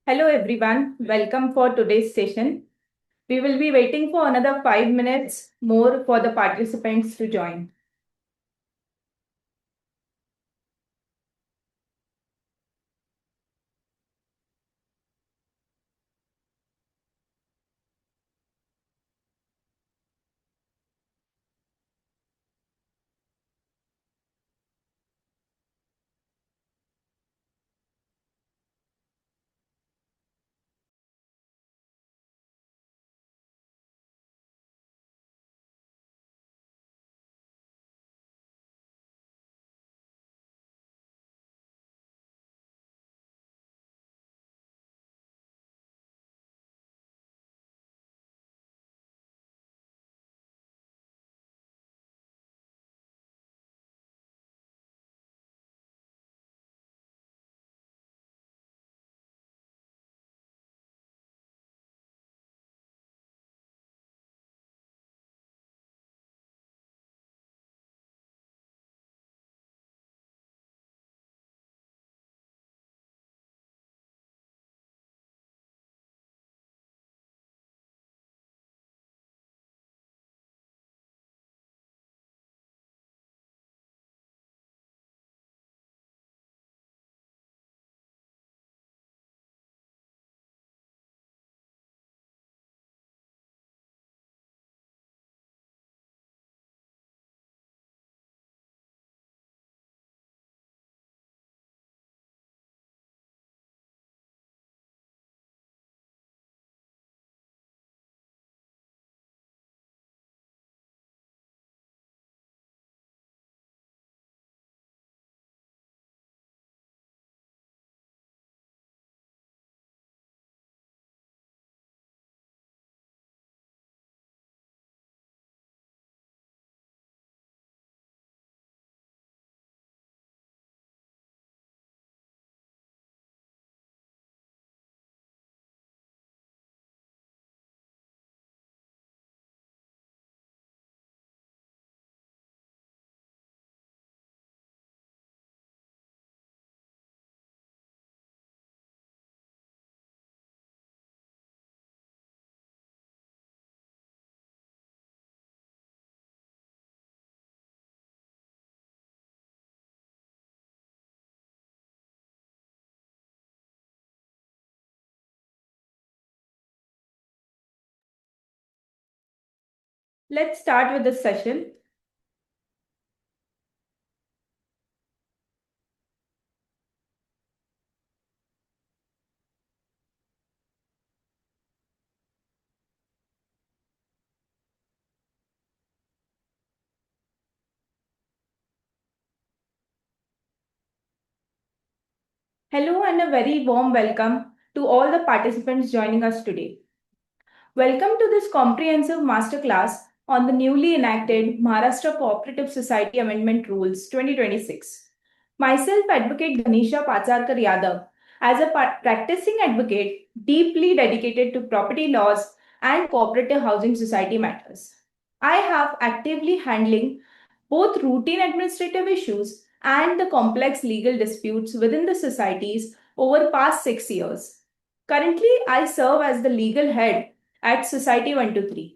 Hello everyone, welcome for today's session. We will be waiting for another 5 minutes more for the participants to join. Let's start with the session. Hello and a very warm welcome to all the participants joining us today. Welcome to this comprehensive masterclass on the newly enacted Maharashtra Cooperative Society Amendment Rules 2026. Myself, Advocate Ganesha Pacharkar Yadav, as a practicing advocate deeply dedicated to property laws and cooperative housing society matters. I have actively handling both routine administrative issues and the complex legal disputes within the societies over past 6 years. Currently, I serve as the legal head at Society123.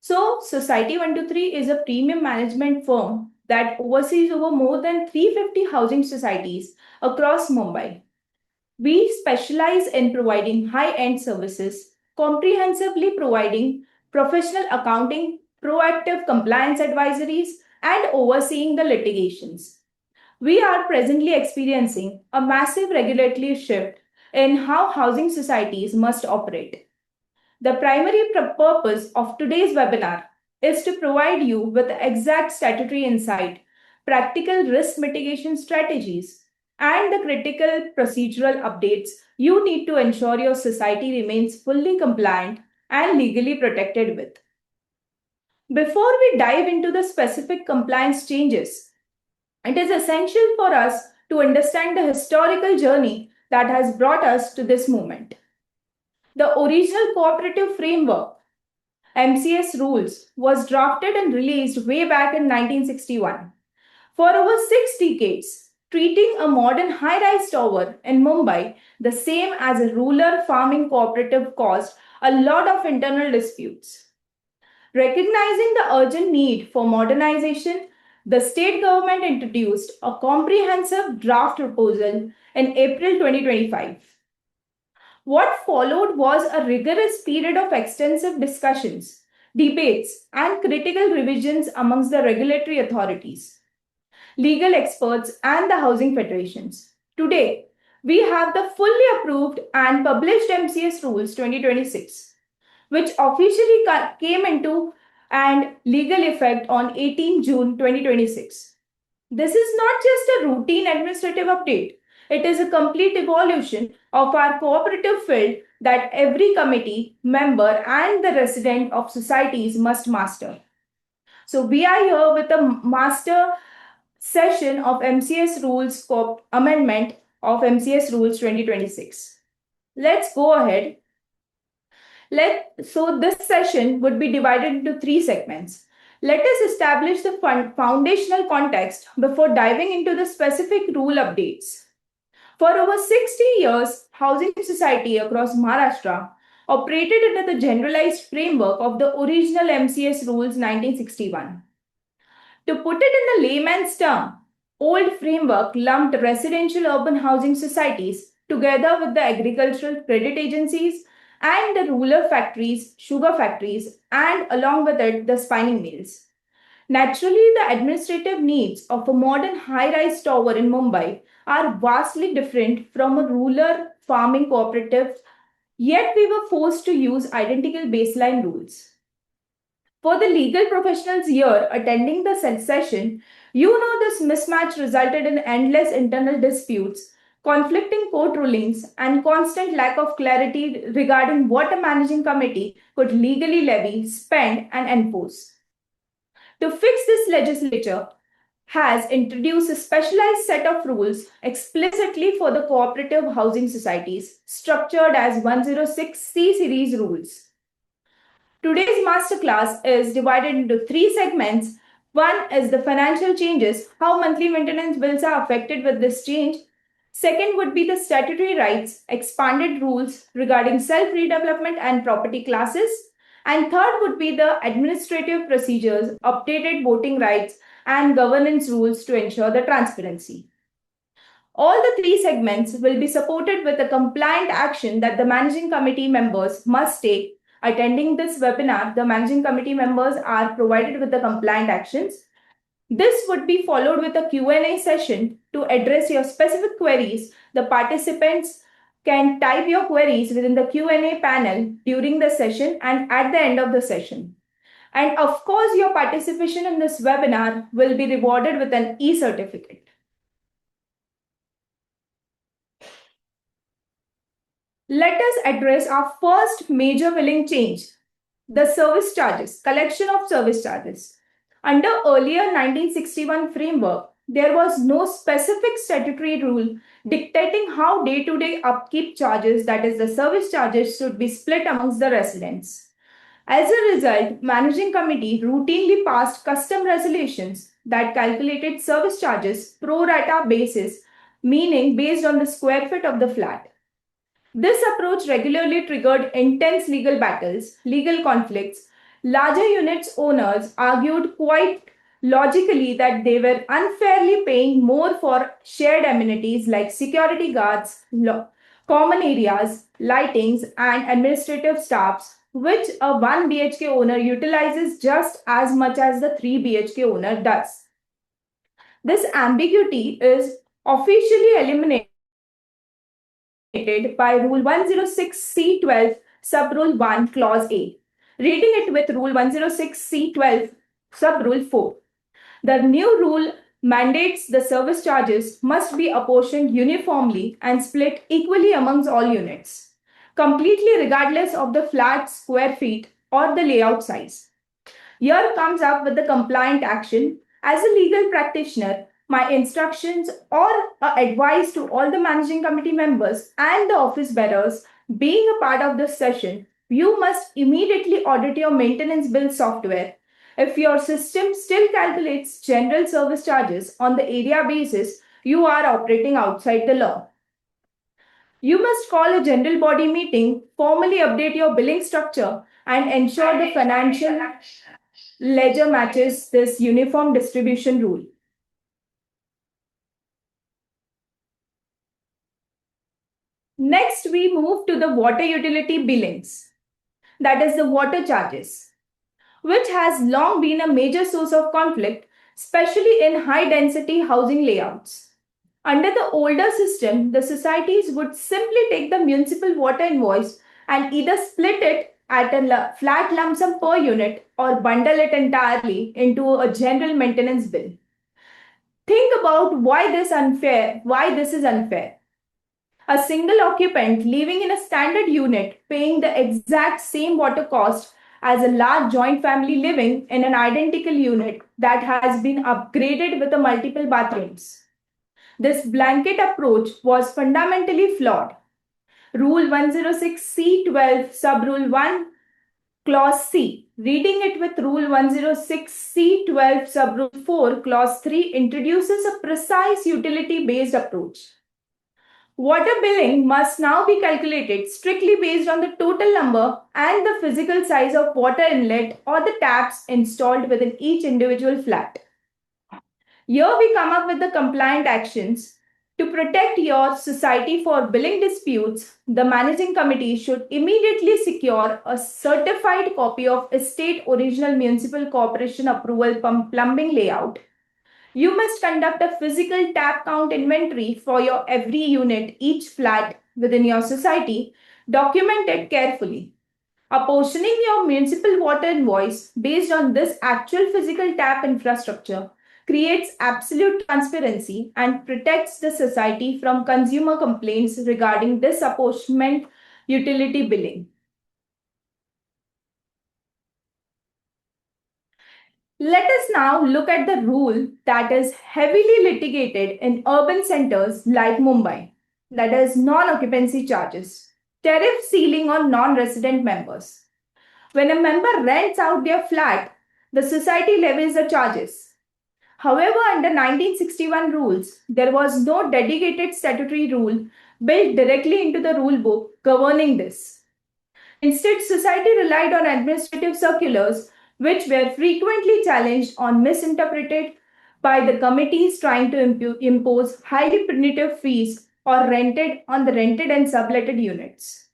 So, Society123 is a premium management firm that oversees over more than 350 housing societies across Mumbai. We specialize in providing high end services, comprehensively providing professional accounting, proactive compliance advisories, and overseeing the litigations. We are presently experiencing a massive regulatory shift in how housing societies must operate. The primary purpose of today's webinar is to provide you with exact statutory insight, practical risk mitigation strategies, and the critical procedural updates you need to ensure your society remains fully compliant and legally protected with. Before we dive into the specific compliance changes, it is essential for us to understand the historical journey that has brought us to this moment. The original cooperative framework MCS rules was drafted and released way back in 1961. For over 6 decades, treating a modern high-rise tower in Mumbai the same as a rural farming cooperative caused a lot of internal disputes. Recognizing the urgent need for modernization, the state government introduced a comprehensive draft proposal in April 2025. What followed was a rigorous period of extensive discussions, debates, and critical revisions amongst the regulatory authorities, legal experts, and the housing federations. Today, we have the fully approved and published MCS Rules 2026, which officially came into and legal effect on 18 June 2026. This is not just a routine administrative update. It is a complete evolution of our cooperative field that every committee, member, and the resident of societies must master. So, we are here with a master session of MCS Rules Amendment of MCS Rules 2026. Let's go ahead. So this session would be divided into three segments. Let us establish the foundational context before diving into the specific rule updates. For over 60 years, housing society across Maharashtra operated under the generalized framework of the original MCS rules 1961. To put it in the layman's term, old framework lumped residential urban housing societies together with the agricultural credit agencies and the rural factories, sugar factories, and along with it, the spinning mills. Naturally, the administrative needs of a modern high-rise tower in Mumbai are vastly different from a rural farming cooperative, yet we were forced to use identical baseline rules. For the legal professionals here attending the session, you know this mismatch resulted in endless internal disputes, conflicting court rulings, and constant lack of clarity regarding what a managing committee could legally levy, spend, and enforce. To fix this, legislature has introduced a specialized set of rules explicitly for the cooperative housing societies, structured as 106C series rules. Today's masterclass is divided into three segments. One is the financial changes, how monthly maintenance bills are affected with this change. Second would be the statutory rights, expanded rules regarding self-redevelopment and property classes. And third would be the administrative procedures, updated voting rights, and governance rules to ensure the transparency. All the three segments will be supported with a compliant action that the managing committee members must take. Attending this webinar, the managing committee members are provided with the compliant actions. This would be followed with a Q&A session to address your specific queries. The participants can type your queries within the Q&A panel during the session and at the end of the session. And of course, your participation in this webinar will be rewarded with an e-certificate. Let us address our first major billing change, the service charges, collection of service charges. Under earlier 1961 framework, there was no specific statutory rule dictating how day-to-day upkeep charges, that is the service charges, should be split amongst the residents. As a result, managing committee routinely passed custom resolutions that calculated service charges pro rata basis, meaning based on the square foot of the flat. This approach regularly triggered intense legal battles, legal conflicts. Larger units owners argued quite logically that they were unfairly paying more for shared amenities like security guards, common areas, lightings, and administrative staffs, which a 1 BHK owner utilizes just as much as the 3 BHK owner does. This ambiguity is officially eliminated by Rule 106C12 Sub-Rule 1 Clause A. Reading it with Rule 106C12 Sub-Rule 4. The new rule mandates the service charges must be apportioned uniformly and split equally amongst all units, completely regardless of the flat square feet or the layout size. Here comes up with the compliant action. As a legal practitioner, my instructions or advice to all the managing committee members and the office bearers being a part of this session, you must immediately audit your maintenance bill software. If your system still calculates general service charges on the area basis, you are operating outside the law. You must call a general body meeting, formally update your billing structure, and ensure the financial ledger matches this uniform distribution rule. Next, we move to the water utility billings, that is, the water charges, which has long been a major source of conflict, especially in high density housing layouts. Under the older system, the societies would simply take the municipal water invoice and either split it at a flat lump sum per unit or bundle it entirely into a general maintenance bill. Think about why this is unfair. A single occupant living in a standard unit paying the exact same water cost as a large joint family living in an identical unit that has been upgraded with a multiple bathrooms. This blanket approach was fundamentally flawed. Rule 106C12 Subrule 1 Clause C. Reading it with Rule 106C12 Subrule 4 Clause 3 introduces a precise utility-based approach. Water billing must now be calculated strictly based on the total number and the physical size of water inlet or the taps installed within each individual flat. Here we come up with the compliant actions. To protect your society for billing disputes, the managing committee should immediately secure a certified copy of Estate Original Municipal Corporation Approval Plumbing Layout. You must conduct a physical tap count inventory for your every unit, each flat within your society. Document it carefully. Apportioning your municipal water invoice based on this actual physical tap infrastructure creates absolute transparency and protects the society from consumer complaints regarding disapportionment utility billing. Let us now look at the rule that is heavily litigated in urban centers like Mumbai, that is non-occupancy charges, tariff ceiling on non-resident members. When a member rents out their flat, the society levies the charges. However, under 1961 rules, there was no dedicated statutory rule built directly into the rule book governing this. Instead, society relied on administrative circulars, which were frequently challenged or misinterpreted by the committees trying to impose highly punitive fees or rented on the rented and subletted units.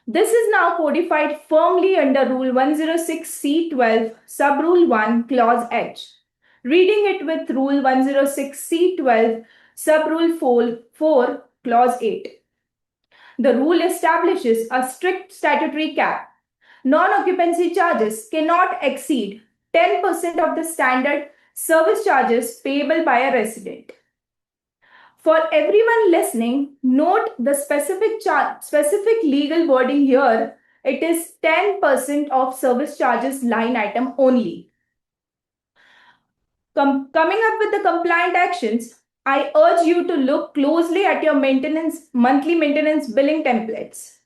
This is now codified firmly under Rule 106C12, Subrule 1, Clause H. Reading it with Rule 106C12, Subrule 4, Clause 8. The rule establishes a strict statutory cap. Non-occupancy charges cannot exceed 10% of the standard service charges payable by a resident. For everyone listening, note the specific legal wording here. It is 10% of service charges line item only. Coming up with the compliant actions, I urge you to look closely at your monthly maintenance billing templates.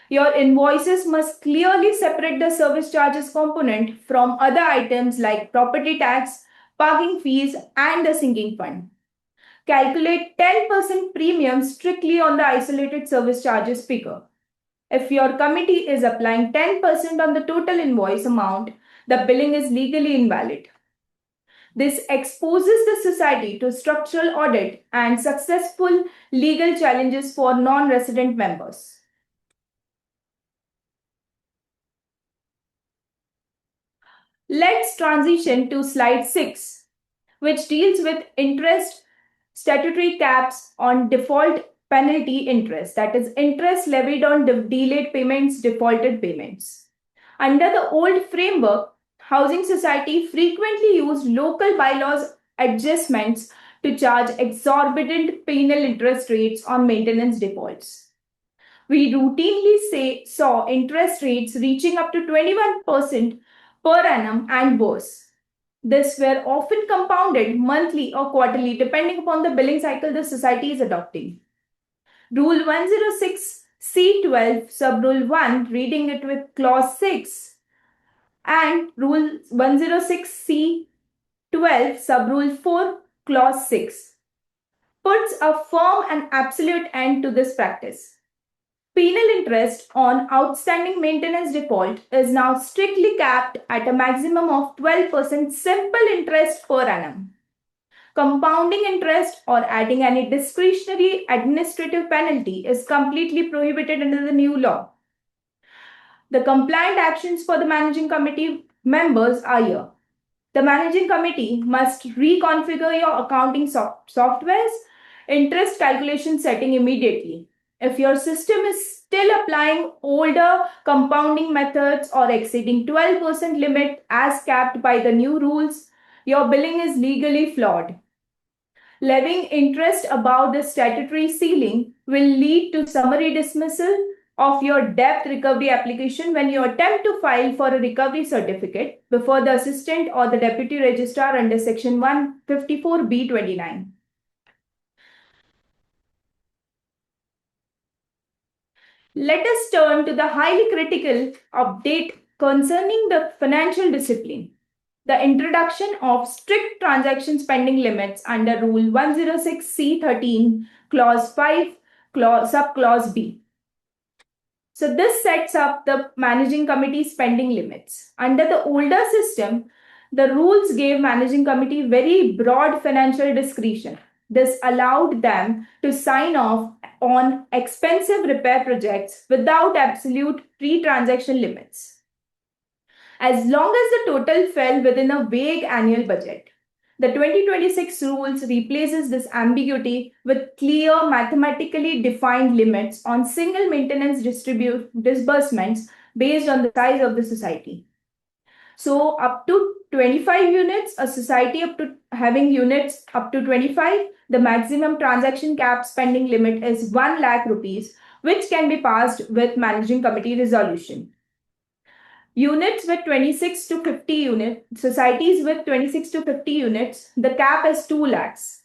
Your invoices must clearly separate the service charges component from other items like property tax, parking fees, and the sinking fund. Calculate 10% premium strictly on the isolated service charges figure. If your committee is applying 10% on the total invoice amount, the billing is legally invalid. This exposes the society to structural audit and successful legal challenges for non-resident members. Let's transition to slide 6, which deals with interest statutory caps on default penalty interest, that is, interest levied on delayed payments, defaulted payments. Under the old framework, housing society frequently used local bylaws adjustments to charge exorbitant penal interest rates on maintenance defaults. We routinely saw interest rates reaching up to 21% per annum and worse. This were often compounded monthly or quarterly depending upon the billing cycle the society is adopting. Rule 106C12 Subrule 1, reading it with Clause 6, and Rule 106C12 Subrule 4, Clause 6 puts a firm and absolute end to this practice. Penal interest on outstanding maintenance default is now strictly capped at a maximum of 12% simple interest per annum. Compounding interest or adding any discretionary administrative penalty is completely prohibited under the new law. The compliant actions for the managing committee members are here. The managing committee must reconfigure your accounting software's interest calculation setting immediately. If your system is still applying older compounding methods or exceeding 12% limit as capped by the new rules, your billing is legally flawed. Levying interest above the statutory ceiling will lead to summary dismissal of your debt recovery application when you attempt to file for a recovery certificate before the assistant or the deputy registrar under section 154B29. Let us turn to the highly critical update concerning the financial discipline. The introduction of strict transaction spending limits under Rule 106C13, Clause 5, Subclause B. So this sets up the managing committee spending limits. Under the older system, the rules gave managing committee very broad financial discretion. This allowed them to sign off on expensive repair projects without absolute pre-transaction limits, as long as the total fell within a vague annual budget. The 2026 rules replaces this ambiguity with clear mathematically defined limits on single maintenance disbursements based on the size of the society. So up to 25 units, a society up to having units up to 25, the maximum transaction cap spending limit is 1 lakh rupees, which can be passed with managing committee resolution. Units with 26 to 50 units, societies with 26 to 50 units, the cap is 2 lakhs.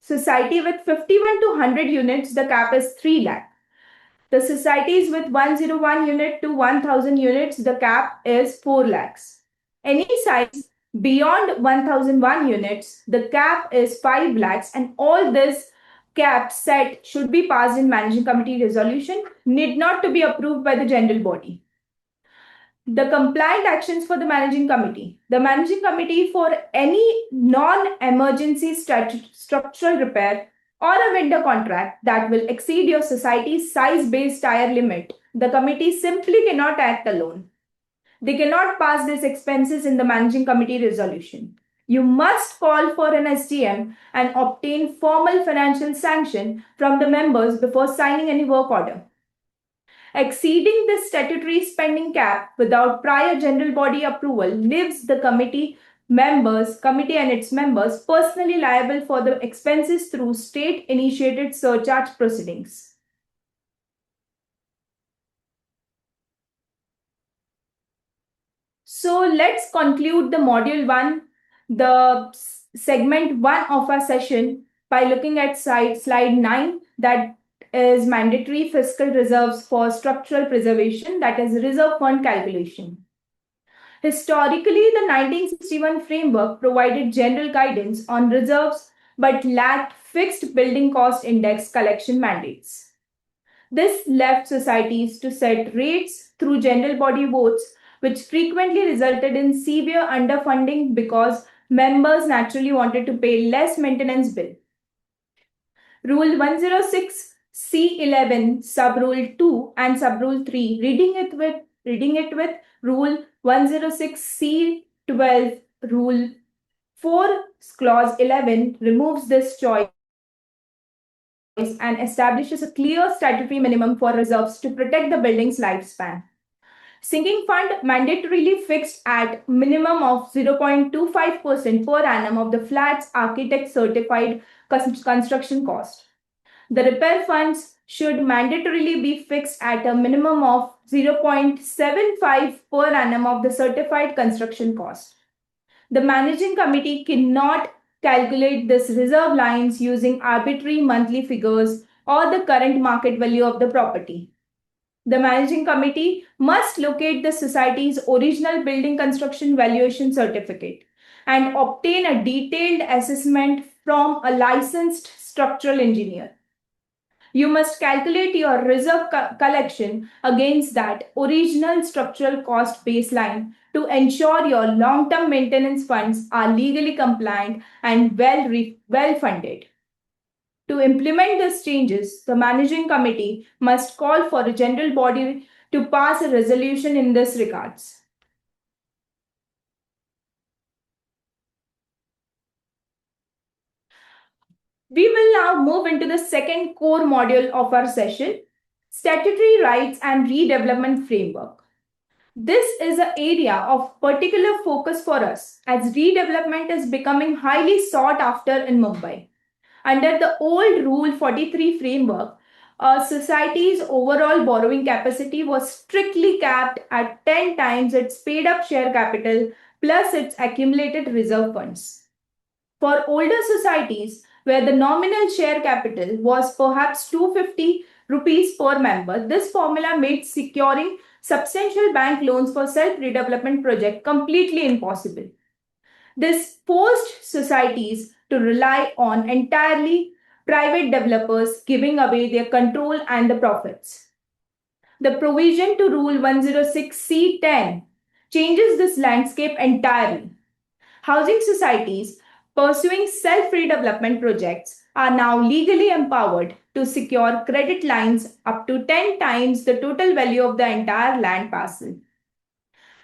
Society with 51 to 100 units, the cap is 3 lakh. The societies with 101 unit to 1000 units, the cap is 4 lakhs. Any size beyond 1001 units, the cap is 5 lakhs, and all this cap set should be passed in managing committee resolution, need not to be approved by the general body. The compliant actions for the managing committee. The managing committee for any non-emergency structural repair or a vendor contract that will exceed your society's size-based tire limit, the committee simply cannot act alone. They cannot pass these expenses in the managing committee resolution. You must call for an SDM and obtain formal financial sanction from the members before signing any work order. Exceeding the statutory spending cap without prior general body approval leaves the committee and its members personally liable for the expenses through state-initiated surcharge proceedings. So let's conclude the module 1, the segment 1 of our session, by looking at slide 9, that is mandatory fiscal reserves for structural preservation, that is reserve fund calculation. Historically, the 1961 framework provided general guidance on reserves but lacked fixed building cost index collection mandates. This left societies to set rates through general body votes, which frequently resulted in severe underfunding because members naturally wanted to pay less maintenance bill. Rule 106C11, Subrule 2 and Subrule 3, reading it with Rule 106C12, Rule 4, Clause 11 removes this choice and establishes a clear statutory minimum for reserves to protect the building's lifespan. Sinking fund mandatorily fixed at minimum of 0.25% per annum of the flat's architect certified construction cost. The repair funds should mandatorily be fixed at a minimum of 0.75 per annum of the certified construction cost. The managing committee cannot calculate this reserve lines using arbitrary monthly figures or the current market value of the property. The managing committee must locate the society's original building construction valuation certificate and obtain a detailed assessment from a licensed structural engineer. You must calculate your reserve collection against that original structural cost baseline to ensure your long-term maintenance funds are legally compliant and well funded. To implement these changes, the managing committee must call for a general body to pass a resolution in this regards. We will now move into the second core module of our session, Statutory Rights and Redevelopment Framework. This is an area of particular focus for us as redevelopment is becoming highly sought after in Mumbai. Under the old Rule 43 framework, a society's overall borrowing capacity was strictly capped at 10 times its paid up share capital plus its accumulated reserve funds. For older societies, where the nominal share capital was perhaps 250 rupees per member, this formula made securing substantial bank loans for self-redevelopment projects completely impossible. This forced societies to rely on entirely private developers giving away their control and the profits. The provision to Rule 106C10 changes this landscape entirely. Housing societies pursuing self-redevelopment projects are now legally empowered to secure credit lines up to 10 times the total value of the entire land parcel.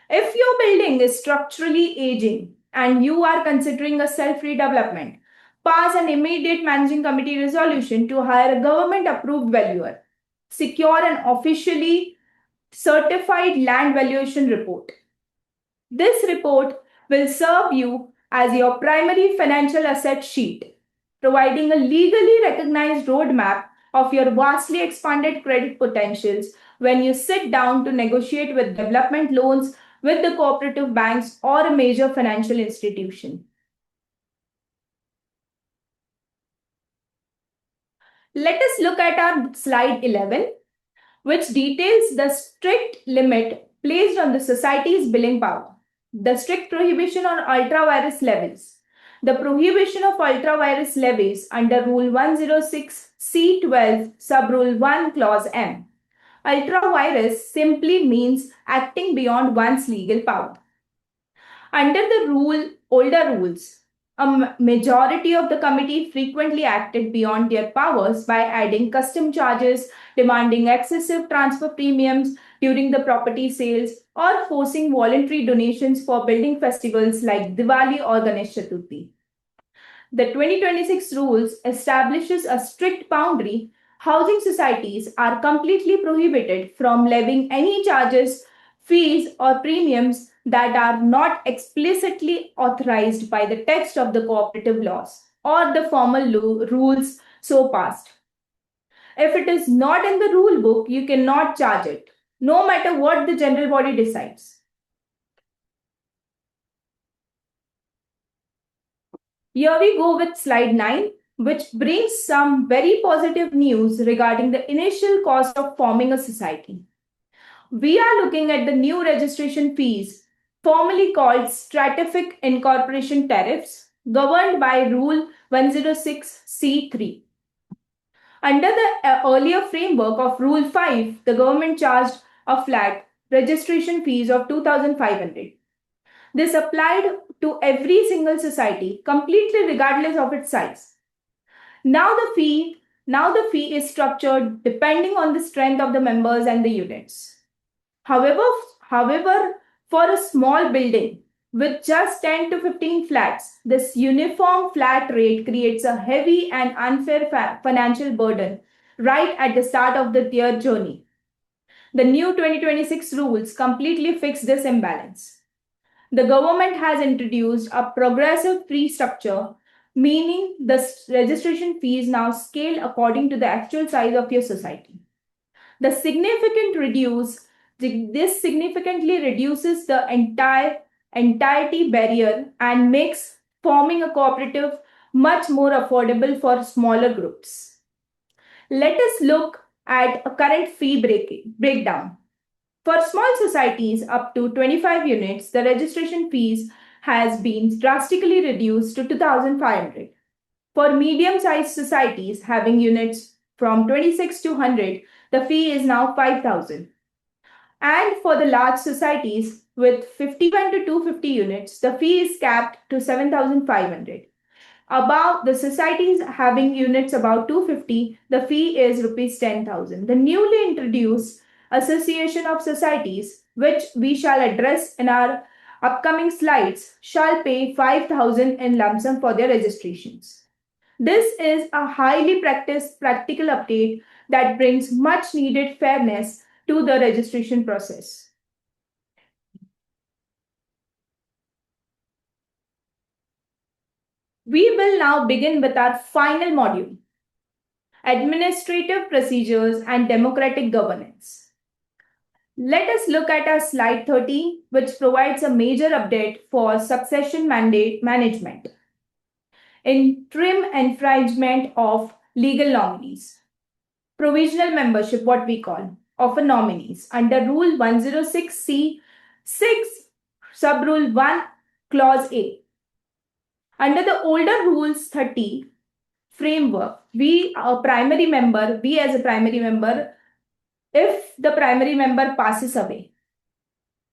If your building is structurally aging and you are considering a self-redevelopment, pass an immediate managing committee resolution to hire a government-approved valuer. Secure an officially certified land valuation report. This report will serve you as your primary financial asset sheet, providing a legally recognized roadmap of your vastly expanded credit potentials when you sit down to negotiate with development loans with the cooperative banks or a major financial institution. Let us look at our slide 11, which details the strict limit placed on the society's billing power, the strict prohibition on ultra-virus levies. The prohibition of ultra-virus levies under Rule 106C12 Sub-Rule 1 Clause M. Ultra-virus simply means acting beyond one's legal power. Under the older rules, a majority of the committee frequently acted beyond their powers by adding custom charges, demanding excessive transfer premiums during the property sales, or forcing voluntary donations for building festivals like Diwali or Ganesh Chaturthi. The 2026 rules establishes a strict boundary. Housing societies are completely prohibited from levying any charges, fees, or premiums that are not explicitly authorized by the text of the cooperative laws or the formal rules so passed. If it is not in the rule book, you cannot charge it, no matter what the general body decides. Here we go with slide 9, which brings some very positive news regarding the initial cost of forming a society. We are looking at the new registration fees, formerly called stratific incorporation tariffs, governed by Rule 106C3. Under the earlier framework of Rule 5, the government charged a flat registration fees of 2,500. This applied to every single society, completely regardless of its size. Now the fee is structured depending on the strength of the members and the units. However, for a small building with just 10 to 15 flats, this uniform flat rate creates a heavy and unfair financial burden right at the start of their journey. The new 2026 rules completely fix this imbalance. The government has introduced a progressive fee structure, meaning the registration fees now scale according to the actual size of your society. This significantly reduces the entirety barrier and makes forming a cooperative much more affordable for smaller groups. Let us look at a current fee breakdown. For small societies up to 25 units, the registration fees has been drastically reduced to 2,500. For medium-sized societies having units from 26 to 100, the fee is now 5,000. And for the large societies with 51 to 250 units, the fee is capped to 7,500. Above the societies having units about 250, the fee is rupees 10,000. The newly introduced Association of Societies, which we shall address in our upcoming slides, shall pay 5,000 in lump sum for their registrations. This is a highly practical update that brings much needed fairness to the registration process. We will now begin with our final module, Administrative Procedures and Democratic Governance. Let us look at our slide 13, which provides a major update for succession mandate management, interim enfranchisement of legal nominees, provisional membership, what we call, of a nominees under Rule 106C 6, Sub-Rule 1, Clause A. Under the older Rules 30 framework, we as a primary member, if the primary member passes away,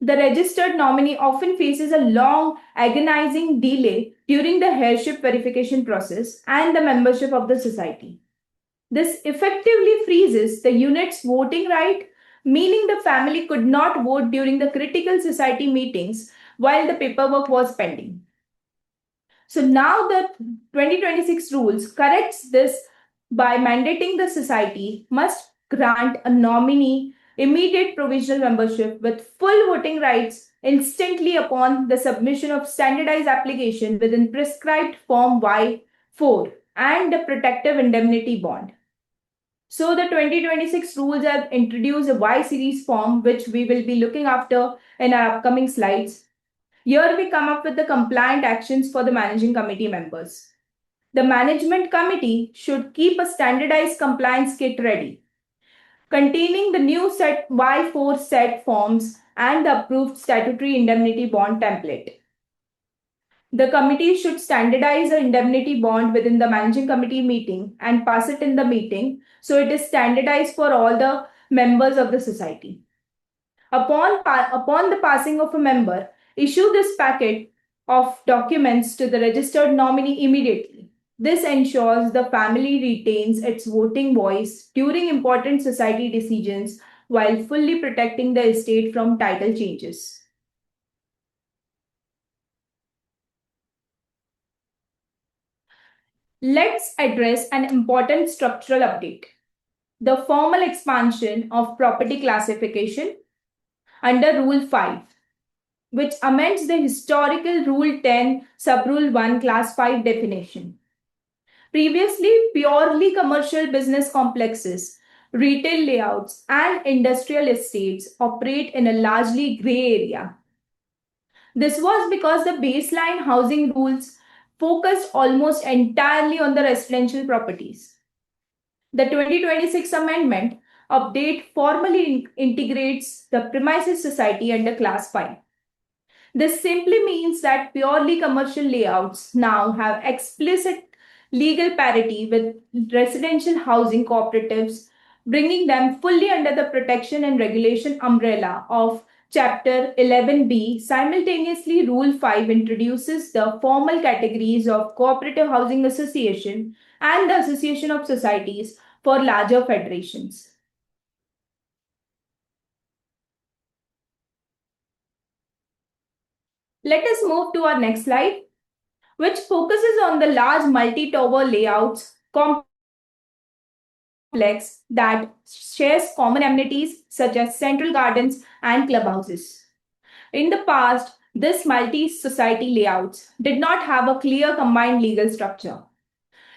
the registered nominee often faces a long, agonizing delay during the heirship verification process and the membership of the society. This effectively freezes the unit's voting right, meaning the family could not vote during the critical society meetings while the paperwork was pending. So now the 2026 rules corrects this by mandating the society must grant a nominee immediate provisional membership with full voting rights instantly upon the submission of standardized application within prescribed Form Y4 and a protective indemnity bond. So the 2026 rules have introduced a Y series form, which we will be looking after in our upcoming slides. Here we come up with the compliant actions for the managing committee members. The management committee should keep a standardized compliance kit ready, containing the new set Y4 set forms and the approved statutory indemnity bond template. The committee should standardize the indemnity bond within the managing committee meeting and pass it in the meeting so it is standardized for all the members of the society. Upon the passing of a member, issue this packet of documents to the registered nominee immediately. This ensures the family retains its voting voice during important society decisions while fully protecting the estate from title changes. Let's address an important structural update, the formal expansion of property classification under Rule 5, which amends the historical Rule 10 Sub-Rule 1 Class 5 definition. Previously, purely commercial business complexes, retail layouts, and industrial estates operate in a largely gray area. This was because the baseline housing rules focused almost entirely on the residential properties. The 2026 amendment update formally integrates the premises society under Class 5. This simply means that purely commercial layouts now have explicit legal parity with residential housing cooperatives, bringing them fully under the protection and regulation umbrella of Chapter 11B. Simultaneously, Rule 5 introduces the formal categories of Cooperative Housing Association and the Association of Societies for larger federations. Let us move to our next slide, which focuses on the large multi-tower layouts complex that shares common amenities such as central gardens and clubhouses. In the past, this multi-society layouts did not have a clear combined legal structure.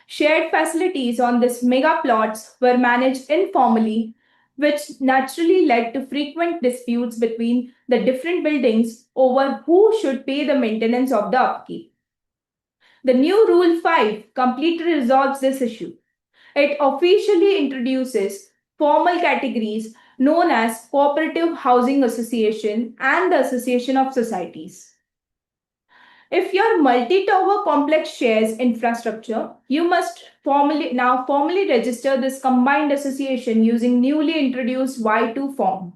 Shared facilities on these mega plots were managed informally, which naturally led to frequent disputes between the different buildings over who should pay the maintenance of the upkeep. The new Rule 5 completely resolves this issue. It officially introduces formal categories known as Cooperative Housing Association and the Association of Societies. If your multi-tower complex shares infrastructure, you must formally register this combined association using newly introduced Y2 form.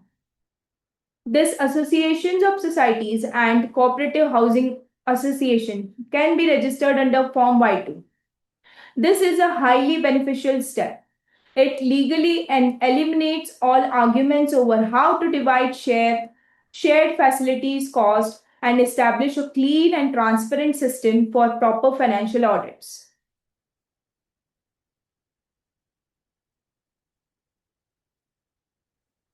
This associations of societies and cooperative housing association can be registered under Form Y2. This is a highly beneficial step. It legally and eliminates all arguments over how to divide shared facilities cost and establish a clean and transparent system for proper financial audits.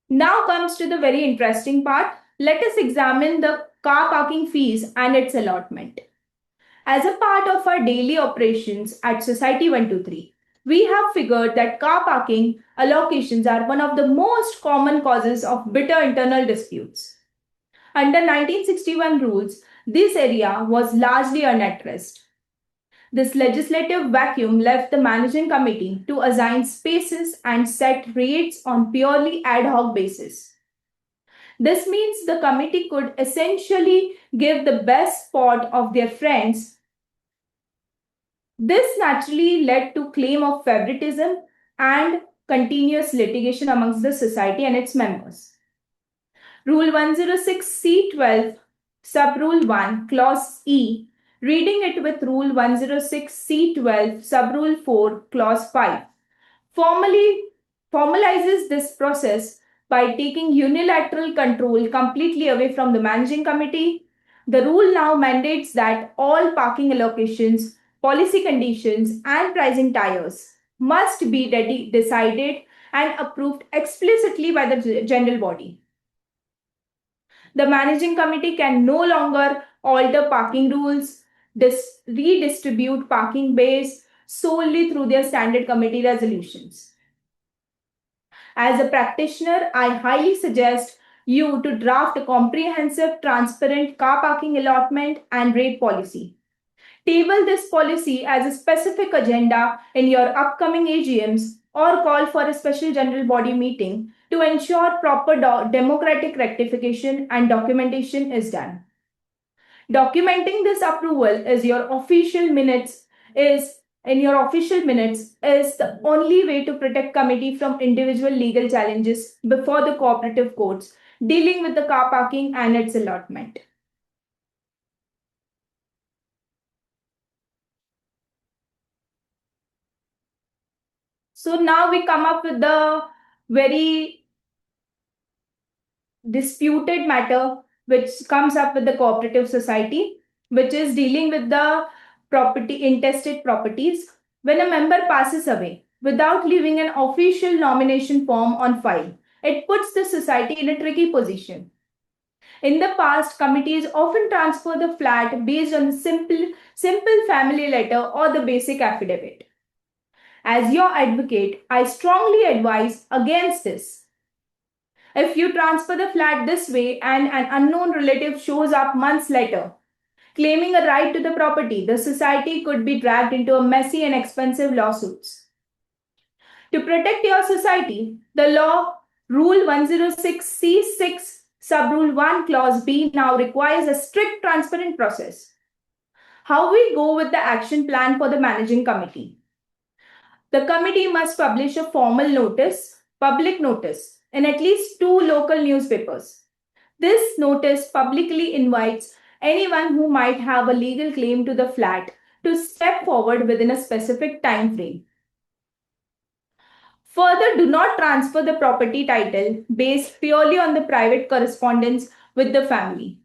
Now comes to the very interesting part. Let us examine the car parking fees and its allotment. As a part of our daily operations at Society123, we have figured that car parking allocations are one of the most common causes of bitter internal disputes. Under 1961 rules, this area was largely unaddressed. This legislative vacuum left the managing committee to assign spaces and set rates on purely ad hoc basis. This means the committee could essentially give the best spot of their friends. This naturally led to claim of favoritism and continuous litigation amongst the society and its members. Rule 106C12, Subrule 1, Clause E, reading it with Rule 106C12, Subrule 4, Clause 5, formalizes this process by taking unilateral control completely away from the managing committee. The rule now mandates that all parking allocations, policy conditions, and pricing tiers must be decided and approved explicitly by the general body. The managing committee can no longer alter parking rules, redistribute parking bays solely through their standard committee resolutions. As a practitioner, I highly suggest you to draft a comprehensive, transparent car parking allotment and rate policy. Table this policy as a specific agenda in your upcoming AGMs or call for a special general body meeting to ensure proper democratic rectification and documentation is done. Documenting this approval is your official minutes is in your official minutes is the only way to protect committee from individual legal challenges before the cooperative courts dealing with the car parking and its allotment. So now we come up with the very disputed matter which comes up with the cooperative society, which is dealing with the property intestate properties. When a member passes away without leaving an official nomination form on file, it puts the society in a tricky position. In the past, committees often transfer the flat based on the simple family letter or the basic affidavit. As your advocate, I strongly advise against this. If you transfer the flat this way and an unknown relative shows up months later, claiming a right to the property, the society could be dragged into a messy and expensive lawsuits. To protect your society, the law Rule 106C6 Subrule 1 Clause B now requires a strict transparent process. How we go with the action plan for the managing committee? The committee must publish a formal notice, public notice, in at least 2 local newspapers. This notice publicly invites anyone who might have a legal claim to the flat to step forward within a specific time frame. Further, do not transfer the property title based purely on the private correspondence with the family.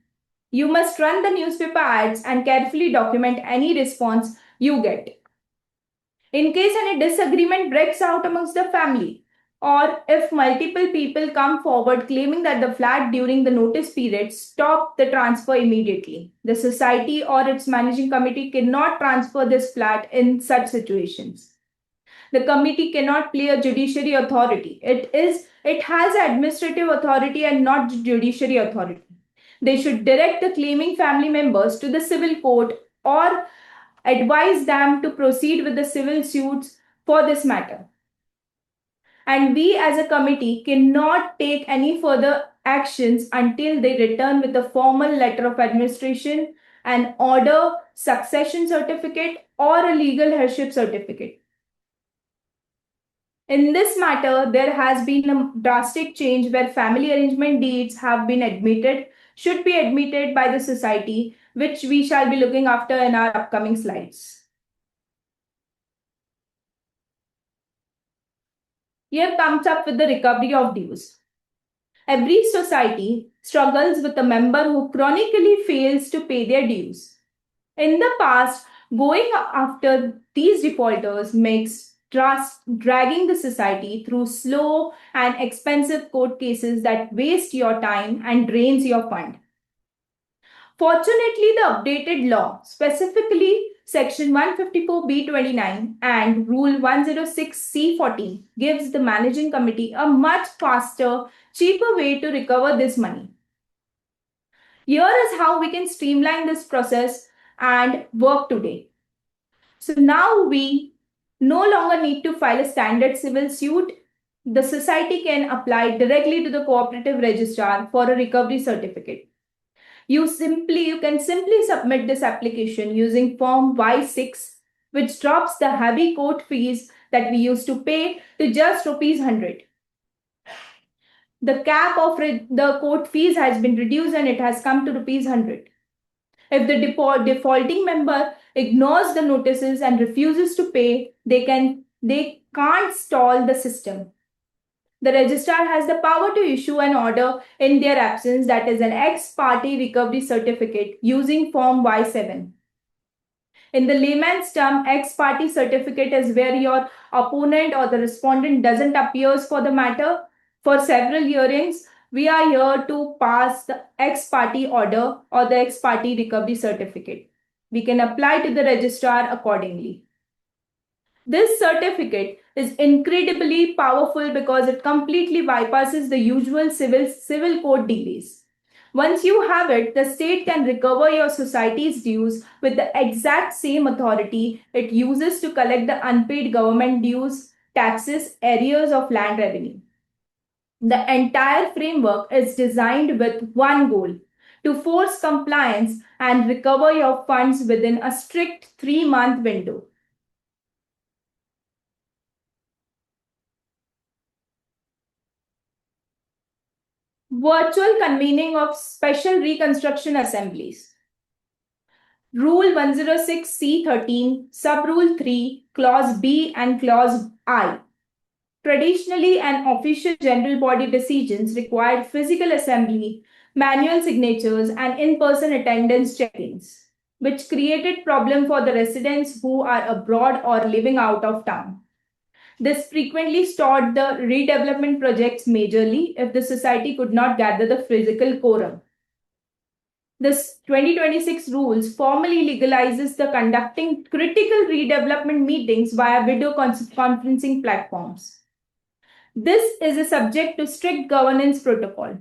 You must run the newspaper ads and carefully document any response you get. In case any disagreement breaks out amongst the family, or if multiple people come forward claiming that the flat during the notice period, stop the transfer immediately. The society or its managing committee cannot transfer this flat in such situations. The committee cannot play a judiciary authority. It has administrative authority and not judiciary authority. They should direct the claiming family members to the civil court or advise them to proceed with the civil suits for this matter. And we as a committee cannot take any further actions until they return with a formal letter of administration an order, succession certificate, or a legal heirship certificate. In this matter, there has been a drastic change where family arrangement deeds should be admitted by the society, which we shall be looking after in our upcoming slides. Here comes up with the recovery of dues. Every society struggles with a member who chronically fails to pay their dues. In the past, going after these defaulters makes dragging the society through slow and expensive court cases that waste your time and drains your fund. Fortunately, the updated law, specifically Section 154B29 and Rule 106C14, gives the managing committee a much faster, cheaper way to recover this money. Here is how we can streamline this process and work today. So now we no longer need to file a standard civil suit. The society can apply directly to the cooperative registrar for a recovery certificate. You can simply submit this application using Form Y6, which drops the heavy court fees that we used to pay to just rupees 100. The cap of the court fees has been reduced and it has come to rupees 100. If the defaulting member ignores the notices and refuses to pay, they can't stall the system. The registrar has the power to issue an order in their absence, that is an ex parte recovery certificate using Form Y7. In the layman's term, ex parte certificate is where your opponent or the respondent doesn't appear for the matter. For several hearings, we are here to pass the ex parte order or the ex parte recovery certificate. We can apply to the registrar accordingly. This certificate is incredibly powerful because it completely bypasses the usual civil court delays. Once you have it, the state can recover your society's dues with the exact same authority it uses to collect the unpaid government dues, taxes, arrears of land revenue. The entire framework is designed with one goal: to force compliance and recover your funds within a strict 3-month window. Virtual convening of special reconstruction assemblies. Rule 106C13, Sub-Rule 3, Clause B and Clause I. Traditionally, an official general body decisions required physical assembly, manual signatures, and in-person attendance check-ins, which created problem for the residents who are abroad or living out of town. This frequently stalled the redevelopment projects majorly if the society could not gather the physical quorum. This 2026 rules formally legalizes the conducting critical redevelopment meetings via video conferencing platforms. This is a subject to strict governance protocol.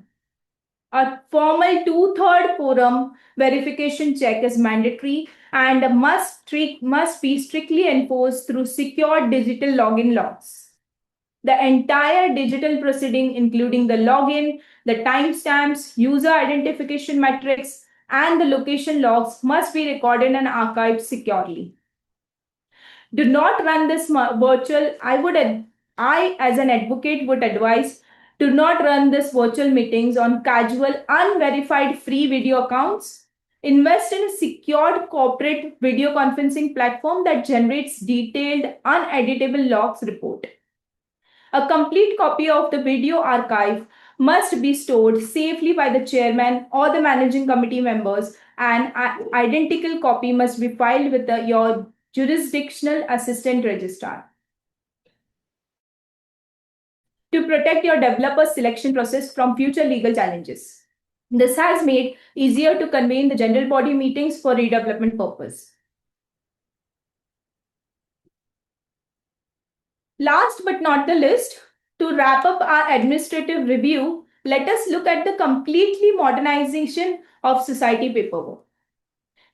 A formal two-third quorum verification check is mandatory and must be strictly enforced through secure digital login logs. The entire digital proceeding, including the login, the timestamps, user identification metrics, and the location logs, must be recorded and archived securely. Do not run this virtual. I, as an advocate, would advise do not run this virtual meetings on casual, unverified free video accounts. Invest in a secured corporate video conferencing platform that generates detailed, uneditable logs report. A complete copy of the video archive must be stored safely by the chairman or the managing committee members, and an identical copy must be filed with your jurisdictional assistant registrar. To protect your developer selection process from future legal challenges. This has made easier to convene the general body meetings for redevelopment purpose. Last but not the least, to wrap up our administrative review, let us look at the completely modernization of society paperwork.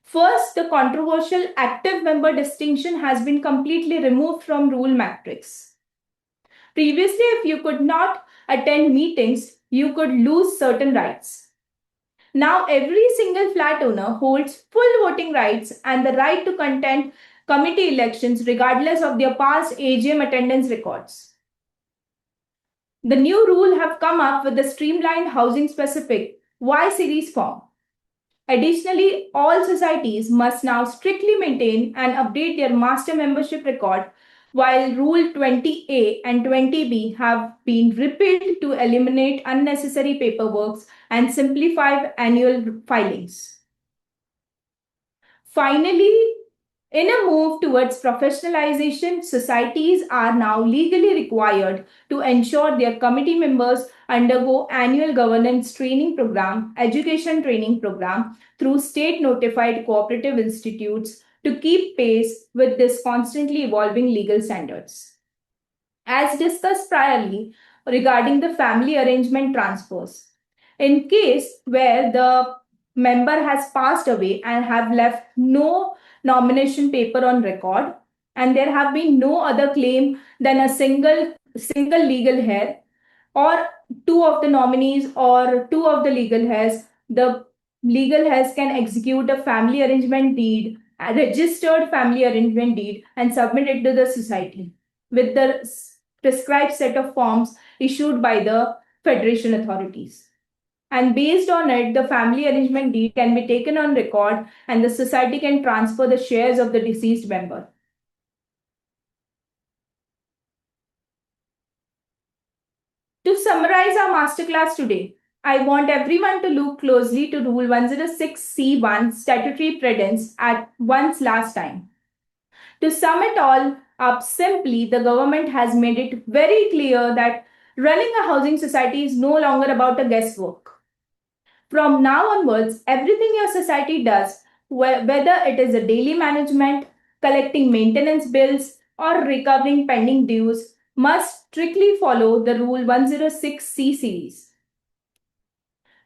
First, the controversial active member distinction has been completely removed from rule matrix. Previously, if you could not attend meetings, you could lose certain rights. Now, every single flat owner holds full voting rights and the right to contest committee elections regardless of their past AGM attendance records. The new rule have come up with the streamlined housing specific Y series form. Additionally, all societies must now strictly maintain and update their master membership record, while Rule 20A and 20B have been repealed to eliminate unnecessary paperwork and simplify annual filings. Finally, in a move towards professionalization, societies are now legally required to ensure their committee members undergo annual governance training program, education training program through state notified cooperative institutes to keep pace with this constantly evolving legal standards. As discussed priorly regarding the family arrangement transfers, in case where the member has passed away and have left no nomination paper on record and there have been no other claim than a single legal heir or two of the nominees or two of the legal heirs, the legal heirs can execute a family arrangement deed, a registered family arrangement deed, and submit it to the society with the prescribed set of forms issued by the federation authorities. And based on it, the family arrangement deed can be taken on record and the society can transfer the shares of the deceased member. To summarize our masterclass today, I want everyone to look closely to Rule 106C1 statutory precedents at once last time. To sum it all up simply, the government has made it very clear that running a housing society is no longer about a guesswork. From now onwards, everything your society does, whether it is a daily management, collecting maintenance bills, or recovering pending dues, must strictly follow the Rule 106C series.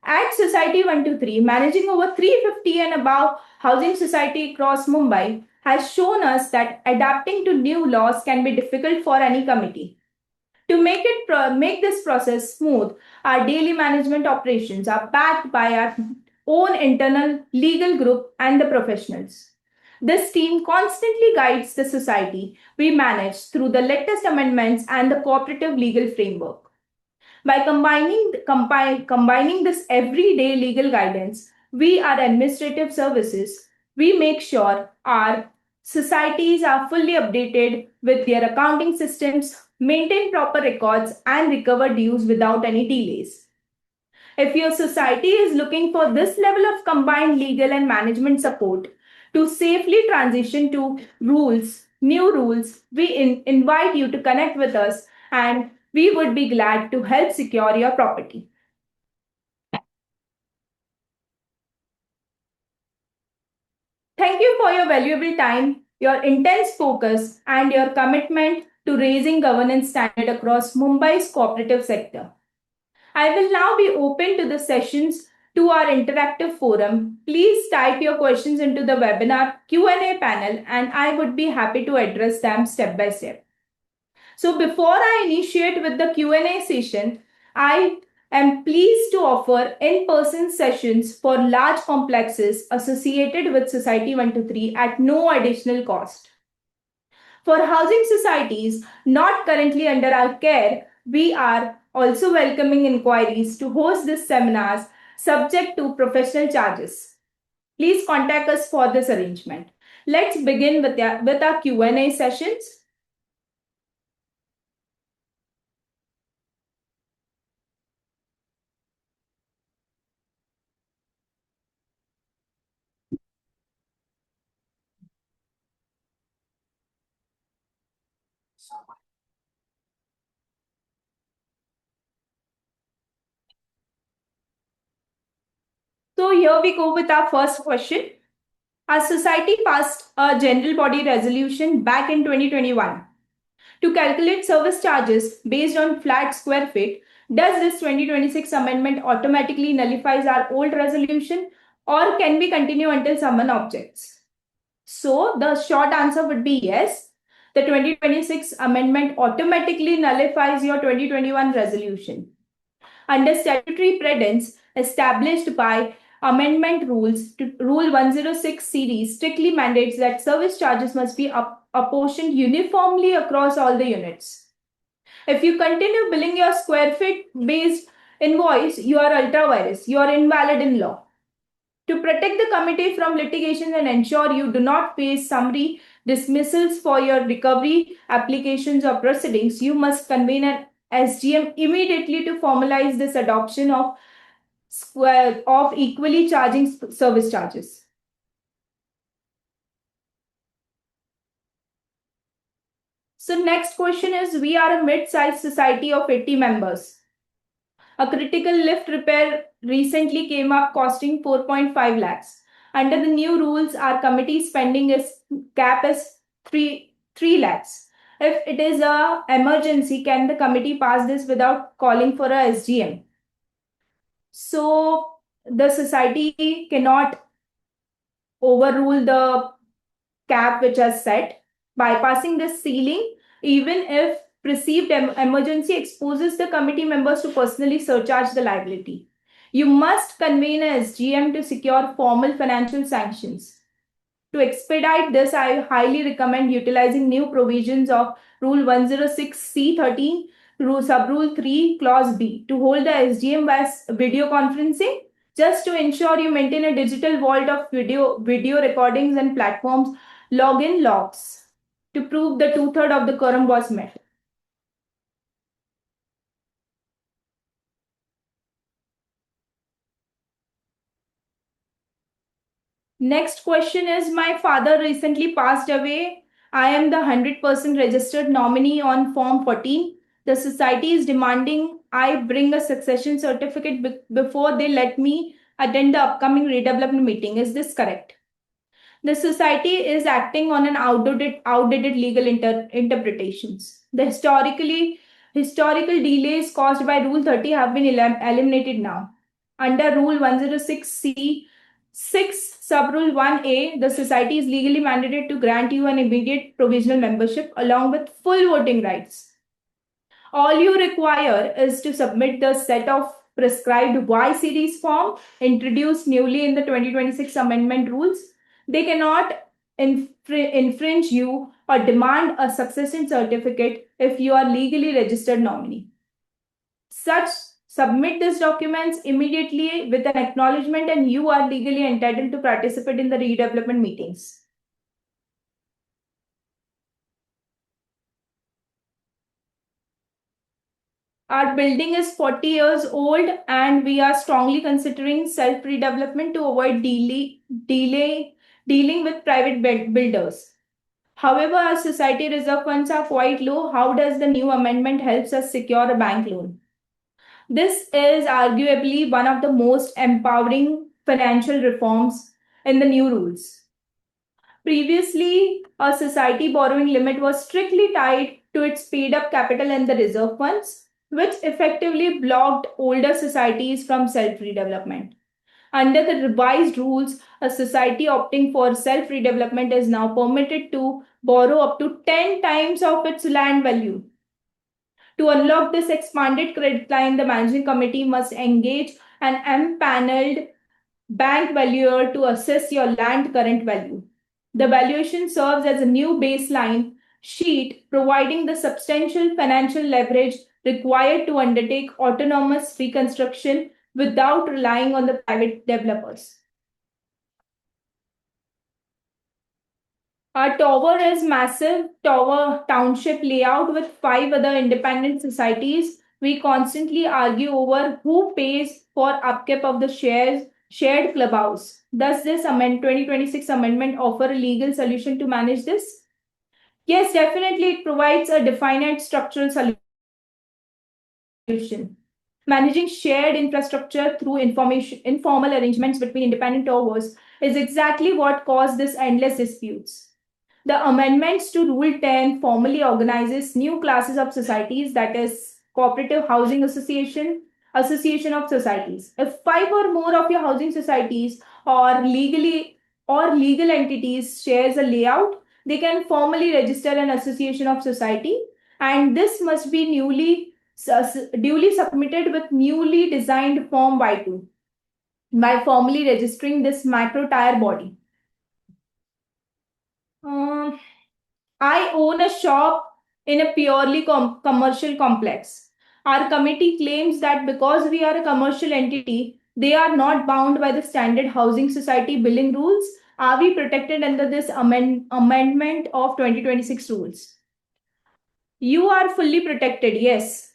At Society123, managing over 350 and above housing society across Mumbai has shown us that adapting to new laws can be difficult for any committee. To make this process smooth, our daily management operations are backed by our own internal legal group and the professionals. This team constantly guides the society we manage through the latest amendments and the cooperative legal framework. By combining this everyday legal guidance, we are administrative services. We make sure our societies are fully updated with their accounting systems, maintain proper records, and recover dues without any delays. If your society is looking for this level of combined legal and management support to safely transition to new rules, we invite you to connect with us and we would be glad to help secure your property. Thank you for your valuable time, your intense focus, and your commitment to raising governance standard across Mumbai's cooperative sector. I will now be open to the sessions to our interactive forum. Please type your questions into the webinar Q&A panel and I would be happy to address them step by step. So before I initiate with the Q&A session, I am pleased to offer in-person sessions for large complexes associated with Society 123 at no additional cost. For housing societies not currently under our care, we are also welcoming inquiries to host these seminars subject to professional charges. Please contact us for this arrangement. Let's begin with our Q&A sessions. So here we go with our first question. Our society passed a general body resolution back in 2021 to calculate service charges based on flat square feet. Does this 2026 amendment automatically nullifies our old resolution or can we continue until someone objects? So the short answer would be yes. The 2026 amendment automatically nullifies your 2021 resolution. Under statutory precedents established by amendment rules to Rule 106 series strictly mandates that service charges must be apportioned uniformly across all the units. If you continue billing your square feet based invoice, you are ultra virus. You are invalid in law. To protect the committee from litigation and ensure you do not face summary dismissals for your recovery applications or proceedings, you must convene an SGM immediately to formalize this adoption of equally charging service charges. So next question is, we are a mid-sized society of 80 members. A critical lift repair recently came up costing 4.5 lakhs. Under the new rules, our committee spending is cap is 3 lakhs. If it is a emergency, can the committee pass this without calling for a SGM? So the society cannot overrule the cap which is set, bypassing this ceiling, even if perceived emergency exposes the committee members to personally surcharge the liability. You must convene a SGM to secure formal financial sanctions. To expedite this, I highly recommend utilizing new provisions of Rule 106C13, Subrule 3, Clause B, to hold the SGM by video conferencing, just to ensure you maintain a digital vault of video recordings and platforms login logs to prove the two-thirds of the quorum was met. Next question is, my father recently passed away. I am the 100% registered nominee on Form 14. The society is demanding I bring a succession certificate before they let me attend the upcoming redevelopment meeting. Is this correct? The society is acting on an outdated legal interpretations. The historical delays caused by Rule 30 have been eliminated now. Under Rule 106C 6 Subrule 1A, the society is legally mandated to grant you an immediate provisional membership along with full voting rights. All you require is to submit the set of prescribed Y series form introduced newly in the 2026 amendment rules. They cannot infringe you or demand a succession certificate if you are legally registered nominee. Submit these documents immediately with an acknowledgement and you are legally entitled to participate in the redevelopment meetings. Our building is 40 years old and we are strongly considering self-redevelopment to avoid dealing with private builders. However, our society reserve funds are quite low. How does the new amendment helps us secure a bank loan? This is arguably one of the most empowering financial reforms in the new rules. Previously, a society borrowing limit was strictly tied to its paid up capital and the reserve funds, which effectively blocked older societies from self redevelopment. Under the revised rules, a society opting for self redevelopment is now permitted to borrow up to 10 times of its land value. To unlock this expanded credit line, the managing committee must engage an empaneled bank valuer to assess your land current value. The valuation serves as a new baseline sheet, providing the substantial financial leverage required to undertake autonomous reconstruction without relying on the private developers. Our tower is massive tower township layout with 5 other independent societies. We constantly argue over who pays for upkeep of the shared clubhouse. Does this 2026 amendment offer a legal solution to manage this? Yes, definitely it provides a definite structural solution. Managing shared infrastructure through informal arrangements between independent towers is exactly what caused this endless disputes. The amendments to Rule 10 formally organizes new classes of societies, that is, cooperative housing association of societies. If 5 or more of your housing societies or legal entities shares a layout, they can formally register an association of society, and this must be duly submitted with newly designed Form Y2. by formally registering this macro tire body. Um, I own a shop in a purely commercial complex. Our committee claims that because we are a commercial entity, they are not bound by the standard housing society billing rules. Are we protected under this amendment of 2026 rules? You are fully protected, yes.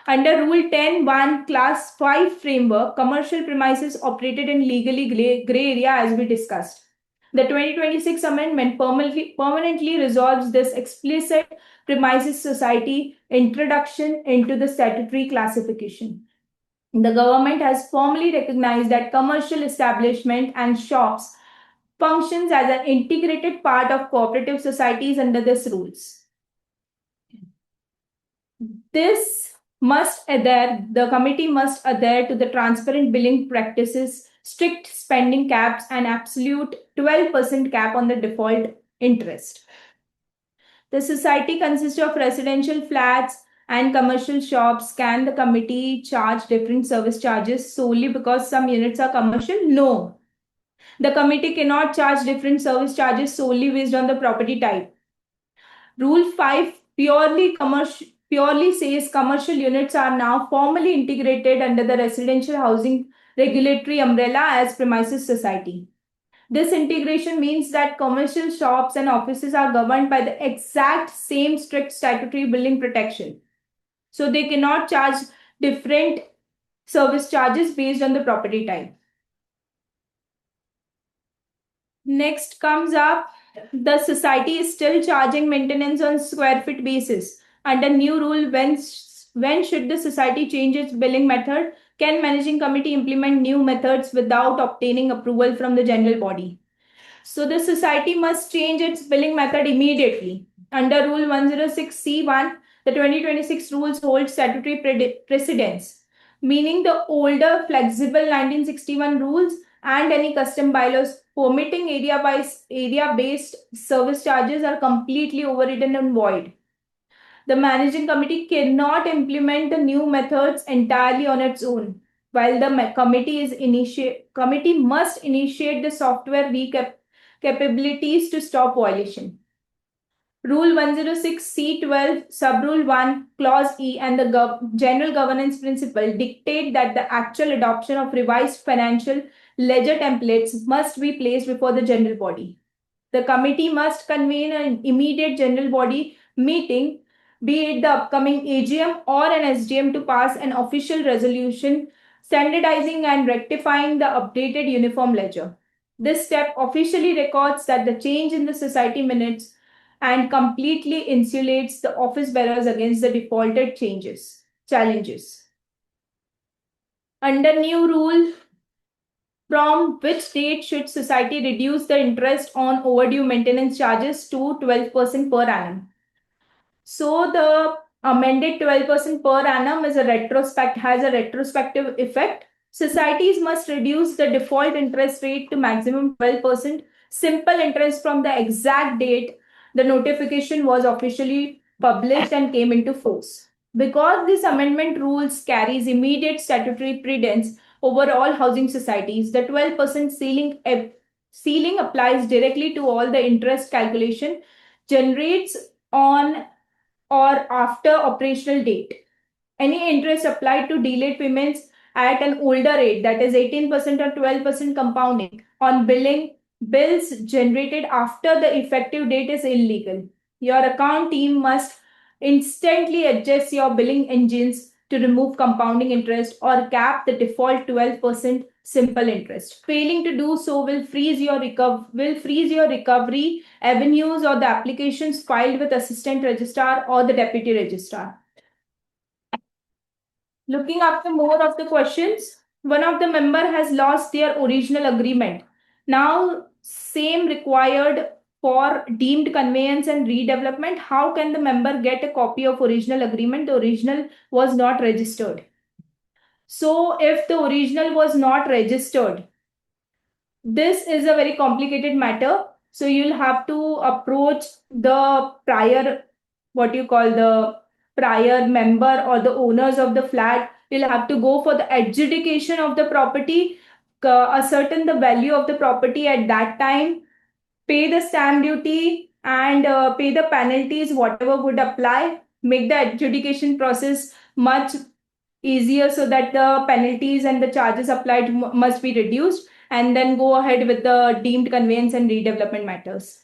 Under Rule 10(1) Class 5 framework, commercial premises operated in legally gray area as we discussed. The 2026 amendment permanently resolves this explicit premises society introduction into the statutory classification. The government has formally recognized that commercial establishment and shops functions as an integrated part of cooperative societies under these rules. The committee must adhere to the transparent billing practices, strict spending caps, and absolute 12% cap on the default interest. The society consists of residential flats and commercial shops. Can the committee charge different service charges solely because some units are commercial? No. The committee cannot charge different service charges solely based on the property type. Rule 5 purely says commercial units are now formally integrated under the residential housing regulatory umbrella as premises society. This integration means that commercial shops and offices are governed by the exact same strict statutory billing protection. So they cannot charge different service charges based on the property type. Next comes up, the society is still charging maintenance on square feet basis. Under new rule, when should the society change its billing method? Can managing committee implement new methods without obtaining approval from the general body? So the society must change its billing method immediately. Under Rule 106C1, the 2026 rules hold statutory precedence, meaning the older flexible 1961 rules and any custom bylaws permitting area-based service charges are completely overridden and void. The managing committee cannot implement the new methods entirely on its own, while the committee must initiate the software capabilities to stop violation. Rule 106C12, Subrule 1, Clause E, and the General Governance Principle dictate that the actual adoption of revised financial ledger templates must be placed before the general body. The committee must convene an immediate general body meeting, be it the upcoming AGM or an SGM, to pass an official resolution standardizing and rectifying the updated uniform ledger. This step officially records that the change in the society minutes and completely insulates the office bearers against the defaulted challenges. Under new rule, from which date should society reduce the interest on overdue maintenance charges to 12% per annum? So the amended 12% per annum has a retrospective effect. Societies must reduce the default interest rate to maximum 12% simple interest from the exact date the notification was officially published and came into force. Because this amendment rules carries immediate statutory precedence over all housing societies, the 12% ceiling applies directly to all the interest calculation generates on or after operational date. Any interest applied to delayed payments at an older rate, that is 18% or 12% compounding, on bills generated after the effective date is illegal. Your account team must instantly adjust your billing engines to remove compounding interest or cap the default 12% simple interest. Failing to do so will freeze your recovery avenues or the applications filed with assistant registrar or the deputy registrar. Looking after more of the questions, one of the member has lost their original agreement. Now, same required for deemed conveyance and redevelopment. How can the member get a copy of original agreement? The original was not registered. So, if the original was not registered, this is a very complicated matter. So, you'll have to approach the prior member or the owners of the flat. You'll have to go for the adjudication of the property ascertain the value of the property at that time, pay the stamp duty, and pay the penalties, whatever would apply, make the adjudication process much easier so that the penalties and the charges applied must be reduced, and then go ahead with the deemed conveyance and redevelopment matters.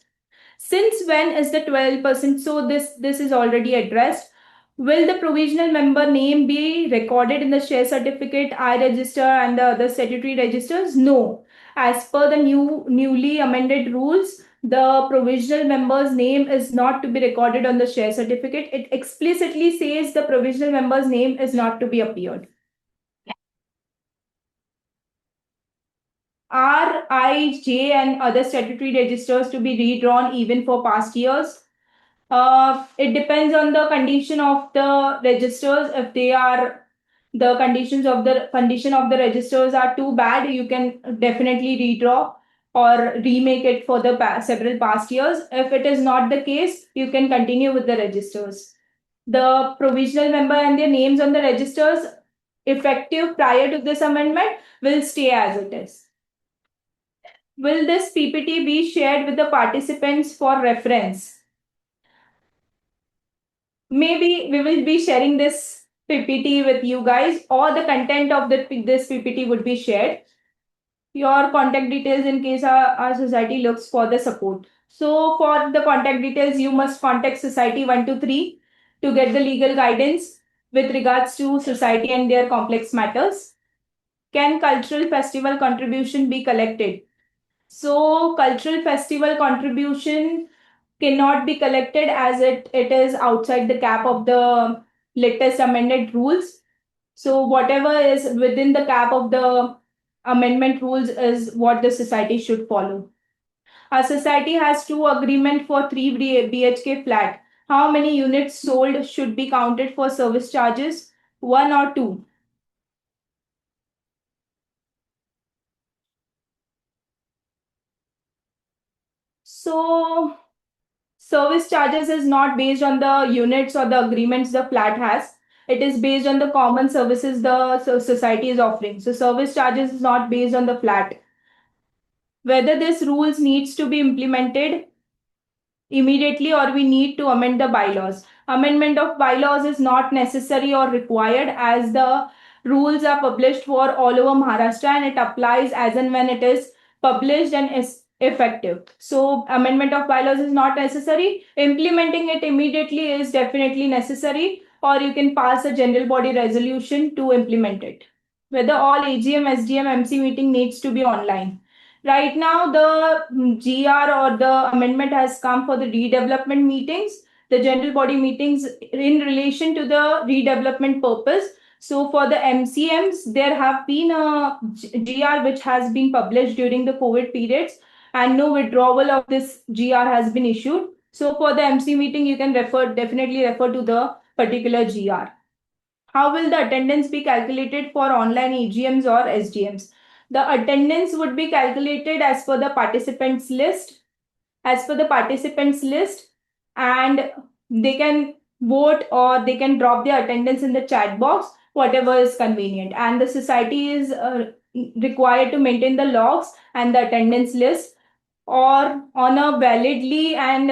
Since when is the 12%? So this is already addressed. Will the provisional member name be recorded in the share certificate, I register, and the other statutory registers? No. As per the newly amended rules, the provisional member's name is not to be recorded on the share certificate. It explicitly says the provisional member's name is not to be appeared. Are I, J, and other statutory registers to be redrawn even for past years? It depends on the condition of the registers. If they are the condition of the registers are too bad, you can definitely redraw or remake it for the several past years. If it is not the case, you can continue with the registers. The provisional member and their names on the registers effective prior to this amendment will stay as it is. Will this PPT be shared with the participants for reference? Maybe we will be sharing this PPT with you guys, or the content of this PPT would be shared. Your contact details in case our society looks for the support. So for the contact details, you must contact Society123 to get the legal guidance with regards to society and their complex matters. Can cultural festival contribution be collected? So cultural festival contribution cannot be collected as it is outside the cap of the latest amended rules. So whatever is within the cap of the amendment rules is what the society should follow. A society has two agreement for 3 BHK flat. How many units sold should be counted for service charges? One or two? So service charges is not based on the units or the agreements the flat has. It is based on the common services the society is offering. So service charges is not based on the flat. Whether this rules needs to be implemented immediately or we need to amend the bylaws. Amendment of bylaws is not necessary or required as the rules are published for all over Maharashtra and it applies as and when it is published and is effective. So amendment of bylaws is not necessary. Implementing it immediately is definitely necessary, or you can pass a general body resolution to implement it. Whether all AGM, SGM, MC meeting needs to be online. Right now, the GR or the amendment has come for the redevelopment meetings, the general body meetings in relation to the redevelopment purpose. So for the MCMs, there have been a GR which has been published during the COVID periods and no withdrawal of this GR has been issued. So for the MC meeting, you can definitely refer to the particular GR. How will the attendance be calculated for online AGMs or SGMs? The attendance would be calculated as per the participants list, and they can vote or they can drop their attendance in the chat box, whatever is convenient. And the society is required to maintain the logs and the attendance list or on a validly and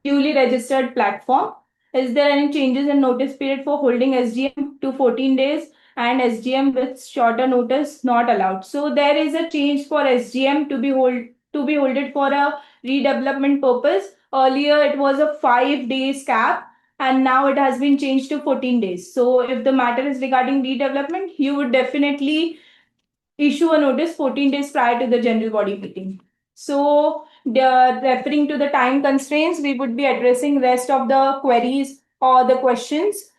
duly registered platform. Is there any changes in notice period for holding SGM to 14 days and SGM with shorter notice not allowed? So there is a change for SGM to be holded for a redevelopment purpose. Earlier it was a 5 days cap and now it has been changed to 14 days. So if the matter is regarding redevelopment, you would definitely issue a notice 14 days prior to the general body meeting. So referring to the time constraints, we would be addressing rest of the queries or the questions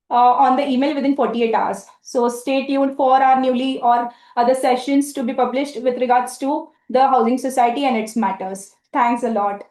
on the email within 48 hours. So stay tuned for our newly or other sessions to be published with regards to the housing society and its matters. Thanks a lot.